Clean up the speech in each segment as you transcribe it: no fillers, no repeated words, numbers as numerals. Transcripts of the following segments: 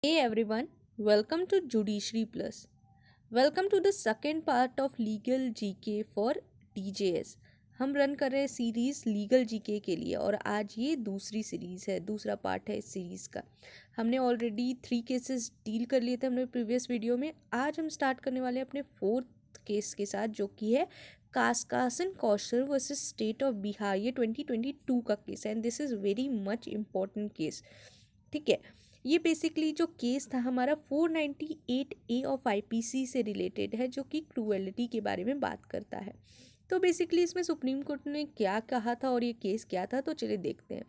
Hey everyone, welcome to Judiciary Plus. Welcome to the second part of Legal GK for DJS. हम run कर रहे हैं series legal GK के लिए और आज ये दूसरी सीरीज़ है, दूसरा पार्ट है इस सीरीज़ का। हमने ऑलरेडी 3 केसेस डील कर लिए थे हमने प्रीवियस वीडियो में। आज हम स्टार्ट करने वाले हैं अपने फोर्थ केस के साथ, जो कि है कास्कासन कौशल वर्सेस स्टेट ऑफ बिहार। ये 2022 का केस है and this is very much important case. ठीक है, ये बेसिकली जो केस था हमारा 498A ऑफ आईपीसी से रिलेटेड है, जो कि क्रूएलिटी के बारे में बात करता है। तो बेसिकली इसमें सुप्रीम कोर्ट ने क्या कहा था और ये केस क्या था, तो चलिए देखते हैं।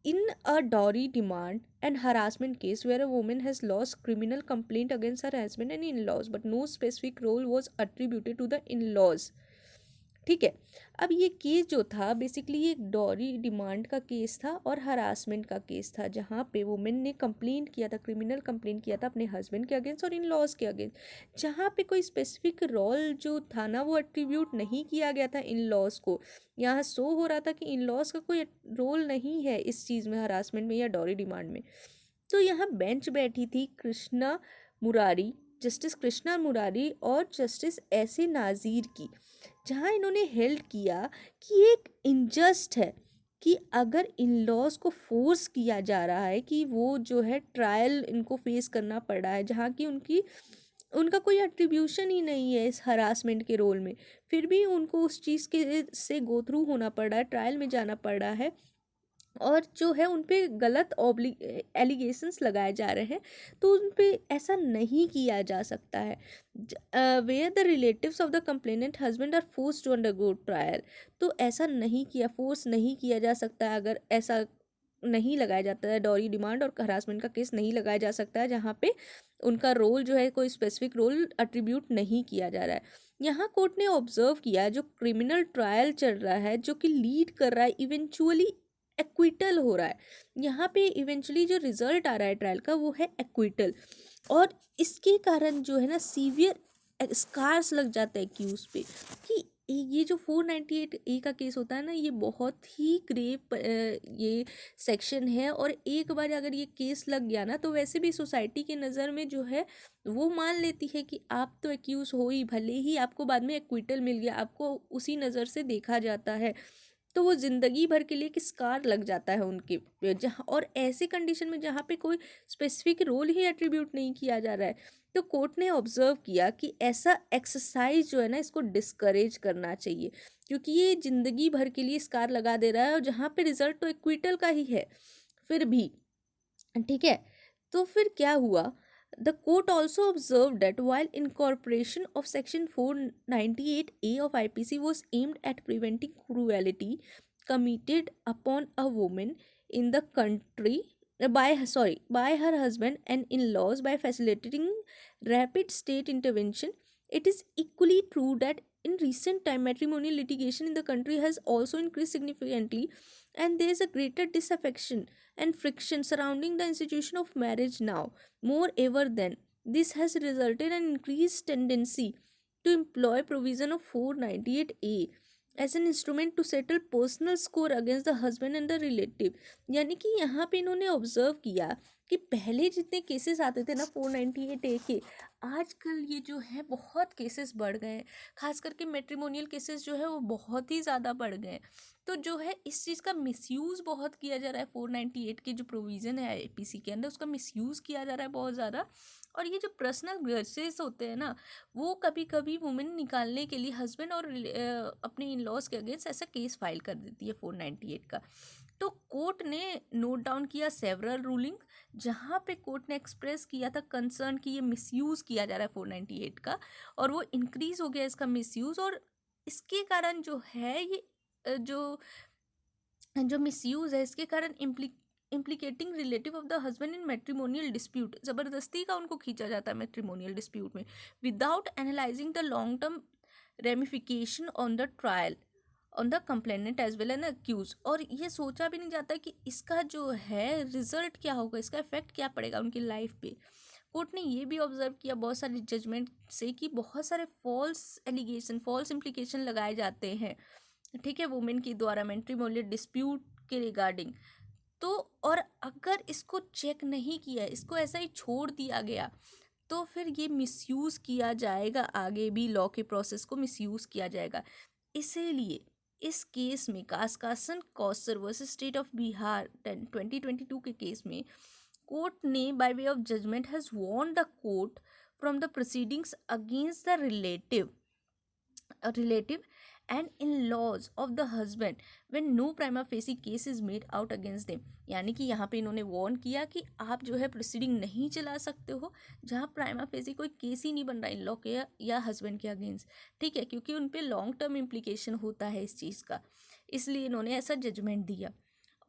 In a dowry demand and harassment case where a woman has lost criminal complaint against her husband and in laws but no specific role was attributed to the in laws. ठीक है, अब ये केस जो था basically ये एक dowry demand का case था और हरासमेंट का केस था, जहाँ पे वुमेन ने कंप्लेंट किया था, क्रिमिनल कंप्लेंट किया था अपने हस्बैंड के अगेंस्ट और इन लॉज के अगेंस्ट, जहाँ पे कोई स्पेसिफिक रोल जो था ना वो एट्रीब्यूट नहीं किया गया था इन लॉज को। यहाँ शो हो रहा था कि इन लॉज का कोई रोल नहीं है इस चीज़ में, हरासमेंट में या डॉरी डिमांड में। तो यहाँ बेंच बैठी थी कृष्णा मुरारी, जस्टिस कृष्णा मुरारी और जस्टिस ऐसे नाजीर की, जहाँ इन्होंने हेल्ड किया कि एक इनजस्ट है कि अगर इन लॉज को फोर्स किया जा रहा है कि वो जो है ट्रायल इनको फेस करना पड़ रहा है, जहाँ की उनका कोई एट्रीब्यूशन ही नहीं है इस हरासमेंट के रोल में, फिर भी उनको उस चीज़ के से गो थ्रू होना पड़ रहा है, ट्रायल में जाना पड़ रहा है और जो है उन पे गलत एलिगेशंस लगाए जा रहे हैं, तो उन पे ऐसा नहीं किया जा सकता है। Where the relatives of the complainant husband are force to undergo trial, तो ऐसा नहीं किया, फोर्स नहीं किया जा सकता है। अगर ऐसा नहीं लगाया जाता है, डॉरी डिमांड और हरासमेंट का केस नहीं लगाया जा सकता है जहाँ पे उनका रोल जो है कोई स्पेसिफिक रोल अट्रीब्यूट नहीं किया जा रहा है। यहाँ कोर्ट ने ऑब्जर्व किया जो क्रिमिनल ट्रायल चल रहा है, जो कि लीड कर रहा है इवेंचुअली एक्विटल हो रहा है। यहाँ पे इवेंचुअली जो रिजल्ट आ रहा है ट्रायल का वो है एक्विटल, और इसके कारण जो है ना सीवियर स्कार्स लग जाता है एक्यूज पे कि ये जो 498A का केस होता है ना, ये बहुत ही ग्रेव ये सेक्शन है, और एक बार अगर ये केस लग गया ना तो वैसे भी सोसाइटी के नज़र में जो है वो मान लेती है कि आप तो एक्यूज हो ही, भले ही आपको बाद में एक्विटल मिल गया, आपको उसी नज़र से देखा जाता है। तो वो ज़िंदगी भर के लिए एक स्कार लग जाता है उनके पे, जहाँ और ऐसे कंडीशन में जहाँ पे कोई स्पेसिफिक रोल ही एट्रीब्यूट नहीं किया जा रहा है, तो कोर्ट ने ऑब्जर्व किया कि ऐसा एक्सरसाइज जो है ना इसको डिस्करेज करना चाहिए, क्योंकि ये ज़िंदगी भर के लिए स्कार लगा दे रहा है और जहाँ पे रिजल्ट तो एक्विटल का ही है फिर भी। ठीक है, तो फिर क्या हुआ, the court also observed that while incorporation of section 498A of IPC was aimed at preventing cruelty committed upon a woman in the country by her husband and in-laws by facilitating rapid state intervention, it is equally true that in recent time matrimonial litigation in the country has also increased significantly, and there is a greater disaffection and friction surrounding the institution of marriage now more ever than. This has resulted in an increased tendency to employ provision of 498A as an instrument to settle personal score against the husband and the relative। यानी कि यहाँ पे इन्होंने observe किया कि पहले जितने cases आते थे ना 498A के, आजकल ये जो है बहुत केसेस बढ़ गए हैं, खास करके मैट्रिमोनियल केसेस जो है वो बहुत ही ज़्यादा बढ़ गए हैं। तो जो है इस चीज़ का मिसयूज़ बहुत किया जा रहा है, 498 के जो प्रोविज़न है आईपीसी के अंदर उसका मिसयूज़ किया जा रहा है बहुत ज़्यादा। और ये जो पर्सनल ग्रजेस होते हैं ना, वो कभी कभी वुमेन निकालने के लिए हस्बैंड और अपने इन लॉज के अगेंस्ट ऐसा केस फाइल कर देती है 498 का। तो कोर्ट ने नोट डाउन किया सेवरल रूलिंग, जहाँ पे कोर्ट ने एक्सप्रेस किया था कंसर्न कि ये मिसयूज़ किया जा रहा है 498 का, और वो इंक्रीज़ हो गया इसका मिसयूज़, और इसके कारण जो है ये जो जो मिसयूज़ है इसके कारण implicating relative of the husband in matrimonial dispute, ज़बरदस्ती का उनको खींचा जाता है मैट्रिमोनियल डिस्प्यूट में without analysing the long term ramification on the trial on the complainant as well an accuse, और ये सोचा भी नहीं जाता कि इसका जो है रिजल्ट क्या होगा, इसका इफेक्ट क्या पड़ेगा उनकी लाइफ पे। कोर्ट ने ये भी ऑब्जर्व किया बहुत सारे जजमेंट से कि बहुत सारे फॉल्स एलिगेशन, फॉल्स इम्प्लीकेशन लगाए जाते हैं, ठीक है, वुमेन के द्वारा मैट्रिमोनियल डिस्प्यूट के रिगार्डिंग। तो और अगर इसको चेक नहीं किया, इसको ऐसा ही छोड़ दिया गया, तो फिर ये मिसयूज़ किया जाएगा, आगे भी लॉ के प्रोसेस को मिसयूज़ किया जाएगा। इसीलिए इस केस में Kahkashan Kausar versus state of Bihar 2022 के केस में कोर्ट ने by way of judgment has warned the court from the proceedings against the relative and in-laws of the husband when no prima facie case is made out against them। यानी कि यहाँ पे इन्होंने Warne किया कि आप जो है प्रोसीडिंग नहीं चला सकते हो जहाँ प्राइमा फेसी कोई केस ही नहीं बन रहा इन लॉ के या हस्बैंड के अगेंस्ट, ठीक है, क्योंकि उन पे लॉन्ग टर्म इम्प्लीकेशन होता है इस चीज़ का, इसलिए इन्होंने ऐसा जजमेंट दिया।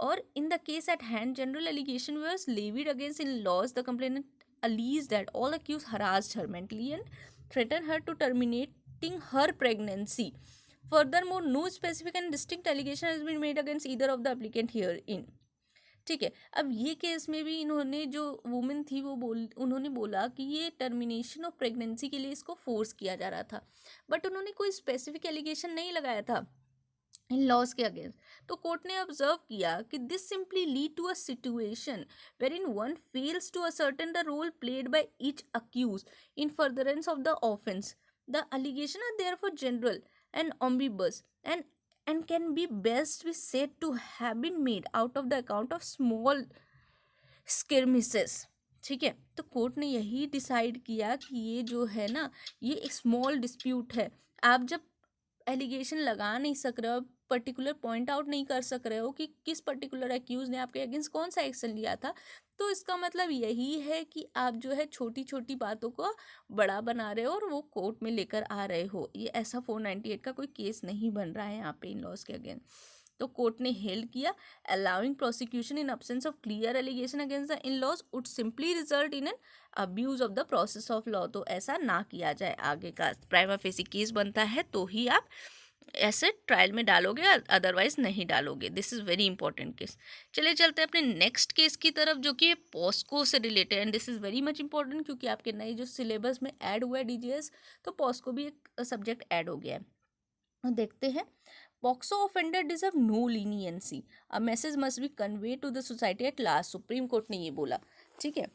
और in the case at hand general allegation was levied against in laws the complainant alleged that all accused harassed her mentally and threatened her to terminating her pregnancy। Furthermore, no specific and distinct allegation has been made against either of the applicant herein। ठीक है, अब ये case में भी इन्होंने जो women थी वो उन्होंने बोला कि ये टर्मिनेशन ऑफ प्रेगनेंसी के लिए इसको फोर्स किया जा रहा था, बट उन्होंने कोई स्पेसिफिक एलिगेशन नहीं लगाया था इन लॉज के अगेंस्ट। तो कोर्ट ने ऑब्जर्व किया कि this simply lead to a situation where in one fails to ascertain the role played by each accused in furtherance of the offence. The allegation are therefore general and omnibus and can be best be said to have been made out of the account of small skirmishes। ठीक है, तो court ने यही decide किया कि ये जो है ना ये एक स्मॉल डिस्प्यूट है। आप जब एलिगेशन लगा नहीं सक रहे हो, पर्टिकुलर पॉइंट आउट नहीं कर सक रहे हो कि किस पर्टिकुलर एक्यूज ने आपके अगेंस्ट कौन सा एक्शन लिया था, तो इसका मतलब यही है कि आप जो है छोटी छोटी बातों को बड़ा बना रहे हो और वो कोर्ट में लेकर आ रहे हो। ये ऐसा 498 का कोई केस नहीं बन रहा है यहाँ पे इन लॉज के अगेंस्ट। तो कोर्ट ने हेल्ड किया allowing prosecution in absence of clear allegation against the in laws would simply result in an abuse of the process of law. तो ऐसा ना किया जाए, आगे का प्राइमा फेसी केस बनता है तो ही आप ऐसे ट्रायल में डालोगे, अदरवाइज नहीं डालोगे। This is very important case. चलिए चलते हैं अपने नेक्स्ट केस की तरफ जो कि पॉस्को से related, and this is very much important क्योंकि आपके नए जो सिलेबस में ऐड हुआ है डीजीएस, तो पॉस्को भी एक सब्जेक्ट ऐड हो गया है। देखते हैं। POCSO offender deserve no leniency, a message must be convey to the society at last, supreme court ने ये बोला। ठीक है,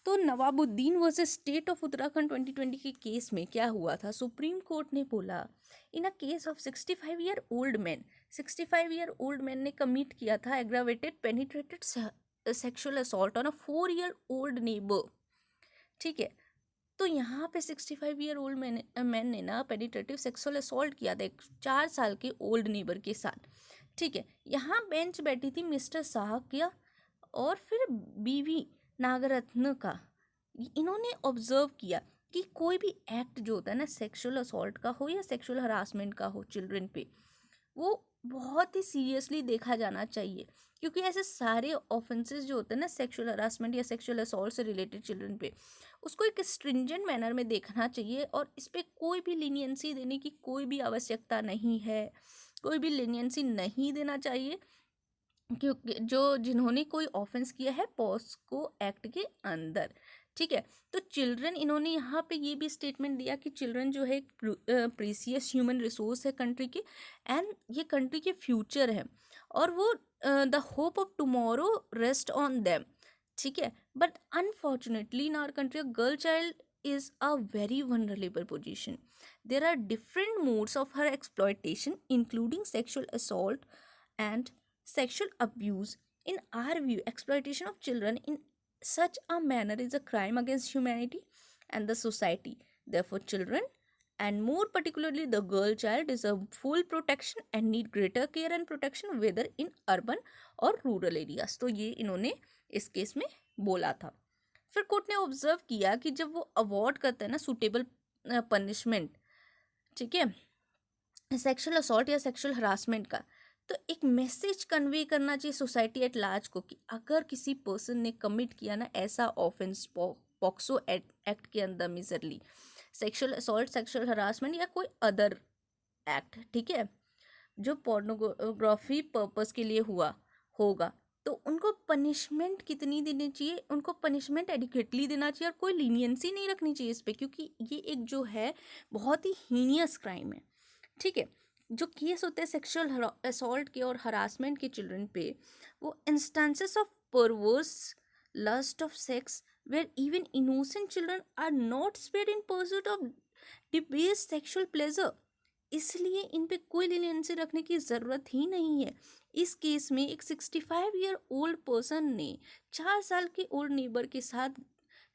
तो Nawabuddin versus state of Uttarakhand 2020 के केस में क्या हुआ था, सुप्रीम कोर्ट ने बोला in a case of 65-year-old man, 65-year-old man ने कमिट किया था aggravated penetrated sexual assault on a 4-year-old neighbour. ठीक है, तो यहाँ पे 65-year-old मैन ने ना पेनिट्रेटिव सेक्सुअल असॉल्ट किया था एक 4 साल के ओल्ड नेबर के साथ। ठीक है, यहाँ बेंच बैठी थी मिस्टर शाह क्या और फिर बीवी नागरत्न का। इन्होंने ऑब्जर्व किया कि कोई भी एक्ट जो होता है ना सेक्सुअल असॉल्ट का हो या सेक्सुअल हरासमेंट का हो चिल्ड्रन पे, वो बहुत ही सीरियसली देखा जाना चाहिए, क्योंकि ऐसे सारे ऑफेंसेस जो होते हैं ना सेक्सुअल हरासमेंट या सेक्सुअल असॉल्ट से रिलेटेड चिल्ड्रन पे, उसको एक स्ट्रिंजेंट मैनर में देखना चाहिए और इस पर कोई भी लीनियंसी देने की कोई भी आवश्यकता नहीं है, कोई भी लीनियंसी नहीं देना चाहिए, क्योंकि जो जिन्होंने कोई ऑफेंस किया है पॉस्को एक्ट के अंदर। ठीक है, तो चिल्ड्रन, इन्होंने यहाँ पे ये भी स्टेटमेंट दिया कि चिल्ड्रन जो है एक प्रीसियस ह्यूमन रिसोर्स है कंट्री के, एंड ये कंट्री के फ्यूचर है और वो the hope of tomorrow rest on them. ठीक है, but unfortunately in our country girl child is a very vulnerable position. There are different modes of her exploitation, including sexual assault and sexual abuse. In our view, exploitation of children in such a manner is a crime against humanity and the society. Therefore, children, and more particularly the girl child, deserve full protection and need greater care and protection whether in urban or rural areas। तो ये इन्होंने इस case में बोला था। फिर court ने observe किया कि जब वो अवॉर्ड करते हैं ना सुटेबल पनिशमेंट, ठीक है, सेक्सुअल असॉल्ट या सेक्सुअल हरासमेंट का, तो एक मैसेज कन्वे करना चाहिए सोसाइटी एट लार्ज को कि अगर किसी पर्सन ने कमिट किया ना ऐसा ऑफेंस पॉक्सो एक्ट के अंदर majorly sexual assault, sexual harassment या कोई अदर एक्ट, ठीक है, जो पोर्नोग्राफी पर्पस के लिए हुआ होगा, तो उनको पनिशमेंट कितनी देनी चाहिए, उनको पनिशमेंट एडिक्वेटली देना चाहिए और कोई लीनियंसी नहीं रखनी चाहिए इस पर, क्योंकि ये एक जो है बहुत ही हीनियस क्राइम है। ठीक है, जो केस होते हैं सेक्सुअल असॉल्ट के और हरासमेंट के चिल्ड्रन पे, वो instances of perverse lust of sex where even innocent children are not spared in pursuit of debase sexual pleasure, इसलिए इन पे कोई लीनियंसी रखने की ज़रूरत ही नहीं है। इस केस में एक 65-year-old पर्सन ने 4 साल के ओल्ड नेबर के साथ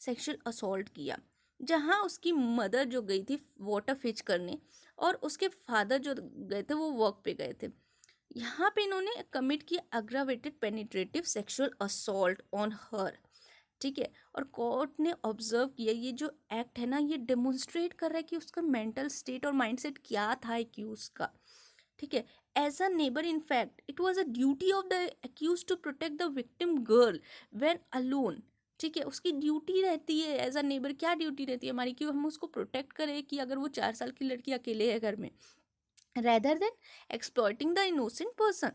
सेक्सुअल असॉल्ट किया, जहां उसकी मदर जो गई थी वाटर फिच करने और उसके फादर जो गए थे वो वर्क पे गए थे। यहाँ पे इन्होंने कमिट किया aggravated penetrative sexual assault on her, ठीक है। और कोर्ट ने ऑब्जर्व किया ये जो एक्ट है ना, ये डेमोन्स्ट्रेट कर रहा है कि उसका मेंटल स्टेट और माइंडसेट क्या था एक्यूज का, ठीक है। As a neighbour in fact it was a duty of the accused to protect the victim girl when alone, ठीक है। उसकी ड्यूटी रहती है एज अ नेबर, क्या ड्यूटी रहती है हमारी कि हम उसको प्रोटेक्ट करें कि अगर वो 4 साल की लड़की अकेले है घर में, rather than exploiting the innocent person.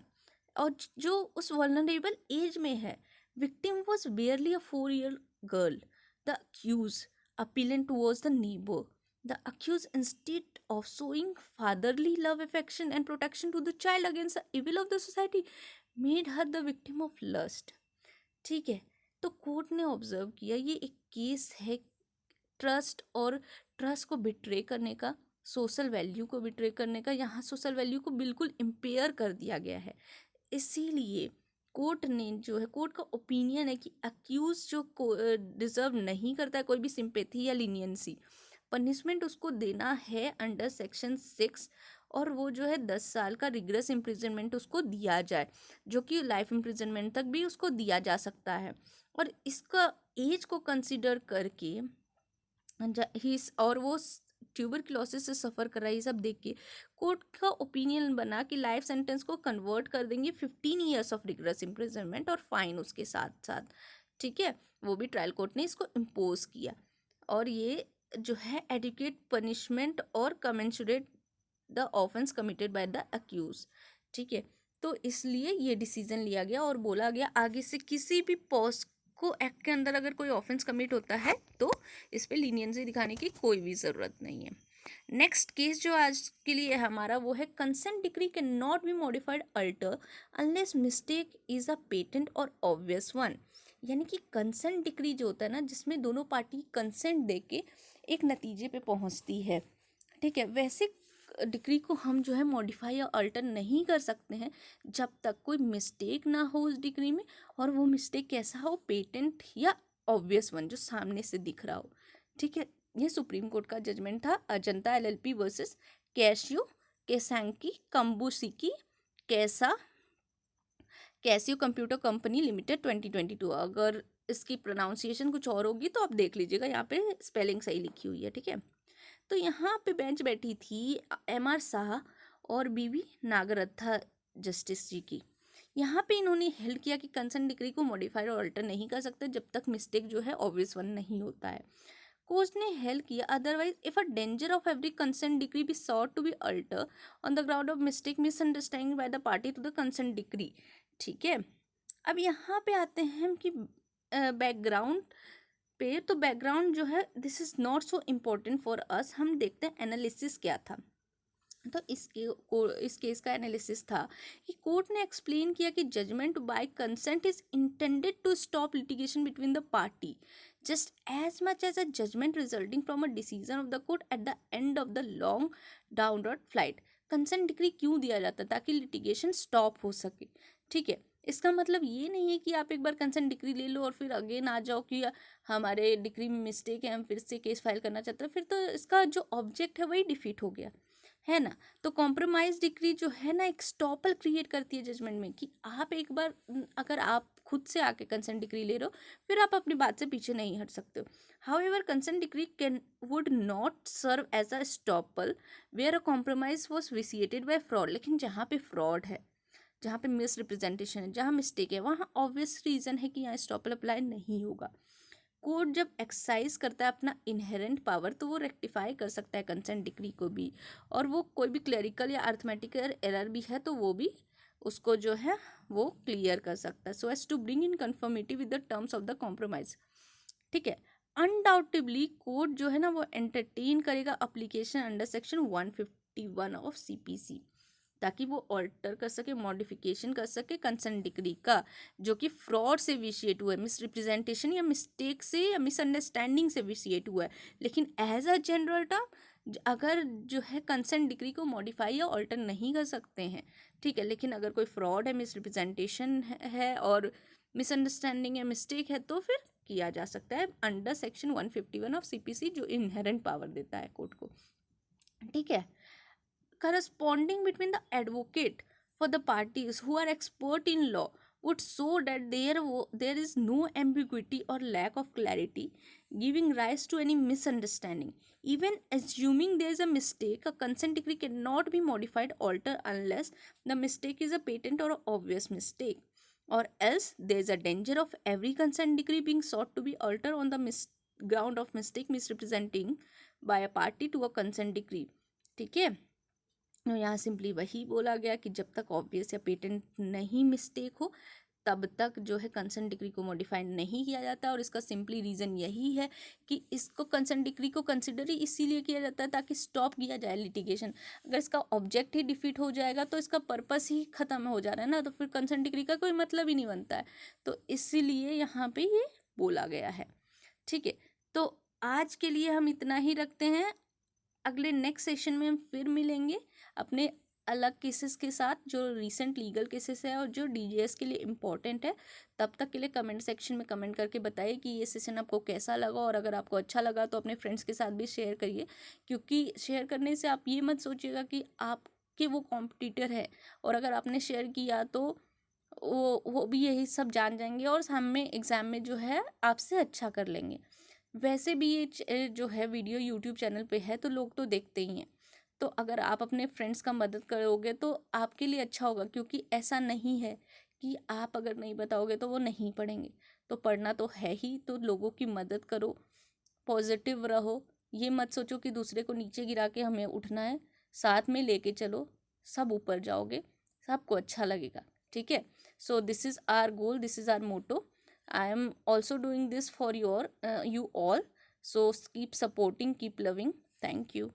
और जो उस वल्नरेबल एज में है, victim was barely a 4-year girl. The accused, appealing towards the neighbor, the accused, instead of showing fatherly love, affection, and protection to the child against the evil of the society, made her the victim of lust. ठीक है। तो court ने observe किया ये एक case है trust और trust को बिट्रे करने का, सोशल वैल्यू को बिट्रे करने का। यहाँ सोशल वैल्यू को बिल्कुल इम्पेयर कर दिया गया है। इसीलिए कोर्ट ने जो है, कोर्ट का ओपिनियन है कि अक्यूज जो डिजर्व नहीं करता है कोई भी सिंपैथी या लीनियंसी, पनिशमेंट उसको देना है अंडर सेक्शन 6, और वो जो है 10 साल का रिग्रेस इम्प्रिजनमेंट उसको दिया जाए, जो कि लाइफ इम्प्रिजनमेंट तक भी उसको दिया जा सकता है। और इसका एज को कंसिडर करके और वो ट्यूबरक्लोसिस से सफ़र कर रहा है, ये सब देख के कोर्ट का ओपिनियन बना कि लाइफ सेंटेंस को कन्वर्ट कर देंगे 15 ईयर्स ऑफ रिग्रेस इम्प्रिजनमेंट और फाइन उसके साथ साथ, ठीक है। वो भी ट्रायल कोर्ट ने इसको इम्पोज किया, और ये जो है एडिक्वेट पनिशमेंट और commensurate the offence committed by the accused, ठीक है। तो इसलिए ये डिसीजन लिया गया और बोला गया आगे से किसी भी पोस्ट को एक्ट के अंदर अगर कोई ऑफेंस कमिट होता है तो इस पर लीनियंसी दिखाने की कोई भी ज़रूरत नहीं है। नेक्स्ट केस जो आज के लिए हमारा वो है consent decree can not be modified alter unless mistake is a patent और ऑब्वियस वन। यानी कि कंसेंट डिक्री जो होता है ना, जिसमें दोनों पार्टी कंसेंट दे के एक नतीजे पे पहुंचती है, ठीक है, वैसे डिग्री को हम जो है मॉडिफाई या अल्टर नहीं कर सकते हैं जब तक कोई मिस्टेक ना हो उस डिग्री में, और वो मिस्टेक कैसा हो, पेटेंट या ऑब्वियस वन जो सामने से दिख रहा हो, ठीक है। ये सुप्रीम कोर्ट का जजमेंट था अजंता एलएलपी वर्सेस कैशियो केसैंकी kabushiki Casio computer company limited 2022। अगर इसकी प्रोनाउंसिएशन कुछ और होगी तो आप देख लीजिएगा, यहाँ पे स्पेलिंग सही लिखी हुई है, ठीक है। तो यहाँ पे बेंच बैठी थी एमआर शाह और बीवी नागरत्था जस्टिस जी की। यहाँ पे इन्होंने हेल्ड किया कि कंसेंट डिक्री को मॉडिफाई और अल्टर नहीं कर सकते जब तक मिस्टेक जो है ऑब्वियस वन नहीं होता है। कोर्ट ने हेल्ड किया otherwise if a danger of every consent decree be sought to be alter on the ground of mistake misunderstanding by the party to the consent decree, ठीक है। अब यहाँ पे आते हैं हम कि बैकग्राउंड पे, तो बैकग्राउंड जो है this is not so important for us, हम देखते हैं एनालिसिस क्या था। तो इस केस का एनालिसिस था कि कोर्ट ने एक्सप्लेन किया कि judgement by consent is intended to stop litigation between the party just as much as a judgement resulting from a decision of the court at the end of the long downward flight. Consent decree क्यों दिया जाता है? ताकि litigation stop हो सके, ठीक है। इसका मतलब ये नहीं है कि आप एक बार कंसेंट डिक्री ले लो और फिर अगेन आ जाओ कि हमारे डिक्री में मिस्टेक है, हम फिर से केस फाइल करना चाहते हैं, फिर तो इसका जो ऑब्जेक्ट है वही डिफीट हो गया, है ना। तो कॉम्प्रोमाइज डिक्री जो है ना एक स्टॉपल क्रिएट करती है जजमेंट में कि आप एक बार अगर आप खुद से आके कंसेंट डिक्री ले रहे हो फिर आप अपनी बात से पीछे नहीं हट सकते हो। However consent decree can would not serve as a estoppel where a compromise was vitiated by fraud. लेकिन जहाँ पे फ्रॉड है, जहाँ पे मिस रिप्रेजेंटेशन है, जहाँ मिस्टेक है, वहाँ ऑब्वियस रीज़न है कि यहाँ स्टॉपल अप्लाई नहीं होगा। कोर्ट जब एक्सरसाइज करता है अपना इनहेरेंट पावर तो वो रेक्टिफाई कर सकता है कंसेंट डिक्री को भी, और वो कोई भी क्लरिकल या अर्थमेटिकल एरर भी है तो वो भी उसको जो है वो क्लियर कर सकता है so as to bring in conformity with the terms of the compromise, ठीक है। अनडाउटेबली कोर्ट जो है ना वो एंटरटेन करेगा application under section 151 of CPC. ताकि वो ऑल्टर कर सके, मॉडिफिकेशन कर सके कंसेंट डिक्री का, जो कि फ्रॉड से विशिएट हुआ है, मिसरिप्रेजेंटेशन या मिस्टेक से या मिसअंडरस्टैंडिंग से विशिएट हुआ है। लेकिन एज अ जनरल टर्म अगर जो है कंसेंट डिक्री को मॉडिफाई या ऑल्टर नहीं कर सकते हैं, ठीक है। लेकिन अगर कोई फ्रॉड है, मिसरिप्रेजेंटेशन है और मिसअंडरस्टैंडिंग या मिस्टेक है तो फिर किया जा सकता है अंडर सेक्शन 151 ऑफ सीपीसी, जो इनहेरेंट पावर देता है कोर्ट को, ठीक है। Corresponding between the advocate for the parties who are expert in law would show that there is no ambiguity or lack of clarity giving rise to any misunderstanding. Even assuming there is a mistake, a consent decree cannot be modified, altered unless the mistake is a patent or obvious mistake, or else there is a danger of every consent decree being sought to be altered on the ground of mistake, misrepresenting by a party to a consent decree, ठीक है। तो यहाँ simply वही बोला गया कि जब तक ऑब्वियस या पेटेंट नहीं मिस्टेक हो तब तक जो है कंसेंट डिक्री को मॉडिफाई नहीं किया जाता। और इसका सिंपली रीज़न यही है कि इसको कंसेंट डिक्री को कंसिडर ही इसीलिए किया जाता है ताकि स्टॉप किया जाए लिटिगेशन। अगर इसका ऑब्जेक्ट ही डिफीट हो जाएगा तो इसका पर्पस ही ख़त्म हो जा रहा है ना, तो फिर कंसेंट डिक्री का कोई मतलब ही नहीं बनता है। तो इसीलिए यहाँ पे ये बोला गया है, ठीक है। तो आज के लिए हम इतना ही रखते हैं। अगले नेक्स्ट सेशन में हम फिर मिलेंगे अपने अलग केसेस के साथ, जो रीसेंट लीगल केसेस है और जो डीजीएस के लिए इम्पॉर्टेंट है। तब तक के लिए कमेंट सेक्शन में कमेंट करके बताइए कि ये सेशन आपको कैसा लगा, और अगर आपको अच्छा लगा तो अपने फ्रेंड्स के साथ भी शेयर करिए, क्योंकि शेयर करने से आप ये मत सोचिएगा कि आपके वो कॉम्पिटिटर है, और अगर आपने शेयर किया तो वो भी यही सब जान जाएंगे और हमें एग्ज़ाम में जो है आपसे अच्छा कर लेंगे। वैसे भी ये जो है वीडियो यूट्यूब चैनल पे है तो लोग तो देखते ही हैं, तो अगर आप अपने फ्रेंड्स का मदद करोगे तो आपके लिए अच्छा होगा, क्योंकि ऐसा नहीं है कि आप अगर नहीं बताओगे तो वो नहीं पढ़ेंगे। तो पढ़ना तो है ही, तो लोगों की मदद करो, पॉजिटिव रहो, ये मत सोचो कि दूसरे को नीचे गिरा के हमें उठना है, साथ में लेके चलो, सब ऊपर जाओगे, सबको अच्छा लगेगा, ठीक है। So this is our goal, this is our motto. I am also doing this for you all. So keep supporting, keep loving. Thank you.